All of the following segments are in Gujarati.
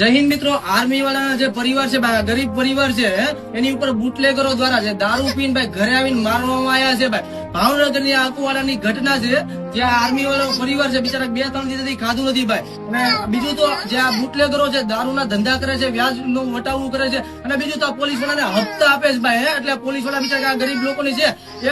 જય હિન્દ મિત્રો, આર્મી વાળાના જે પરિવાર છે ભાઈ, ગરીબ પરિવાર છે એની ઉપર બુટલેગરો દ્વારા જે દારૂ પીને ભાઈ ઘરે આવીને મારવામાં આવ્યા છે ભાઈ. ભાવનગરની આકુવાડાની ઘટના છે જ્યાં આર્મી વાળો પરિવાર છે બિચારા 2-3 દિવસથી ખાધું નથી ભાઈ. અને બીજું તો જે આ બુટલેગરો છે દારૂના ધંધા કરે છે, વ્યાજનું વટાવણું કરે છે, અને બીજું તો પોલીસ વાળાને હપ્તા આપે છે ભાઈ. એટલે પોલીસ વાળા બિચારા આ ગરીબ લોકોની છે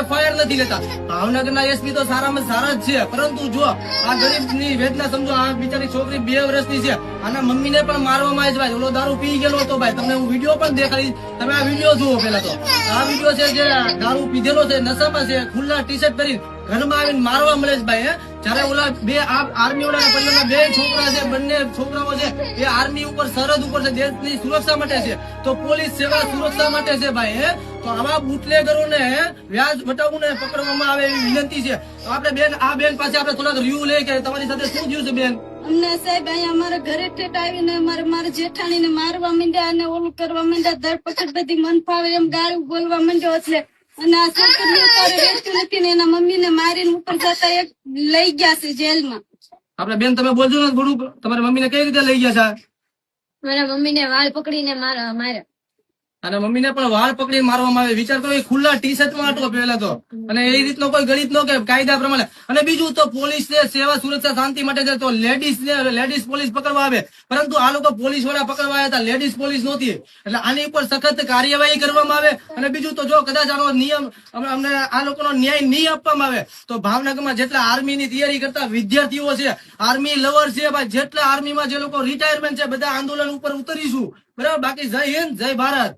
FIR નથી લેતા. ભાવનગરના SP તો સારામાં સારા જ છે, પરંતુ જો આ ગરીબની વેદના સમજો. આ બિચારી છોકરી 2 વર્ષની છે, આના મમ્મીને પણ મારવામાં આવે છે ભાઈ. ઓલો દારૂ પી ગયેલો હતો ભાઈ, તમને હું વિડીયો પણ દેખાડીશ. તમે આ વિડીયો જુઓ પેલા તો. આ વિડીયો છે જે દારૂ પીધેલો છે, નશામાં છે, ખુલ્લા ટી-શર્ટ પહેરી ઘરમાં આવીને મારવા મળે છે ભાઈ. જયારે ઓલા બે આર્મી વાળા પરિવારના 2 છોકરા છે, બંને છોકરાઓ છે એ આર્મી ઉપર સરહદ ઉપર છે, દેશની સુરક્ષા માટે છે. તો પોલીસ સેવા સુરક્ષા માટે છે ભાઈ. તો આવા બુટલેગરોને વ્યાજ વટાવને પકડવામાં આવે એવી વિનંતી છે. તો આપણે બેન આ બેન પાસે આપણે થોડાક રિવ્યુ લઈએ કે તમારી સાથે શું થયું છે બેન. અમને સાહેબ અહીંયા અમારા ઘરે ઠેઠ આવીને મારા જેઠાણીને મારવા માંડ્યા અને ઓલું કરવા માંડ્યા, ધરપકડ બધી મન ફાવે એમ ગાળું બોલવા માંડ્યો છે. અને આ છોકરી અત્યારે રહેતી નથી ને એના મમ્મીને મારીને ઉપર જતા એક લઈ ગયા છે જેલમાં. આપણે બેન તમે બોલજો ને થોડુંક, તમારી મમ્મીને કઈ રીતે લઈ ગયા છે? મારા મમ્મીને વાળ પકડીને માર્યા. અને મમ્મીને પણ વાળ પકડીને મારવામાં આવે. વિચાર કરો, એ ખુલ્લા ટી-શર્ટમાં હતો પેલા તો, અને એ રીતનો કોઈ ગણિત નો કે કાયદા પ્રમાણે. અને બીજું તો પોલીસ છે સેવા સુરક્ષા શાંતિ માટે છે, તો લેડીઝ પોલીસ પકડવા આવે, પરંતુ આ લોકો પોલીસ વાળા પકડવા આવ્યા હતા, લેડીઝ પોલીસ નહોતી. એટલે આની ઉપર સખત કાર્યવાહી કરવામાં આવે. અને બીજું તો જો કદાચ આનો નિયમ અમને આ લોકોનો ન્યાય નહીં આપવામાં આવે તો ભાવનગરમાં જેટલા આર્મીની તૈયારી કરતા વિદ્યાર્થીઓ છે, આર્મી લવર છે ભાઈ, જેટલા આર્મીમાં જે લોકો રિટાયરમેન્ટ છે, બધા આંદોલન ઉપર ઉતરીશું. બરાબર, બાકી જય હિન્દ, જય ભારત.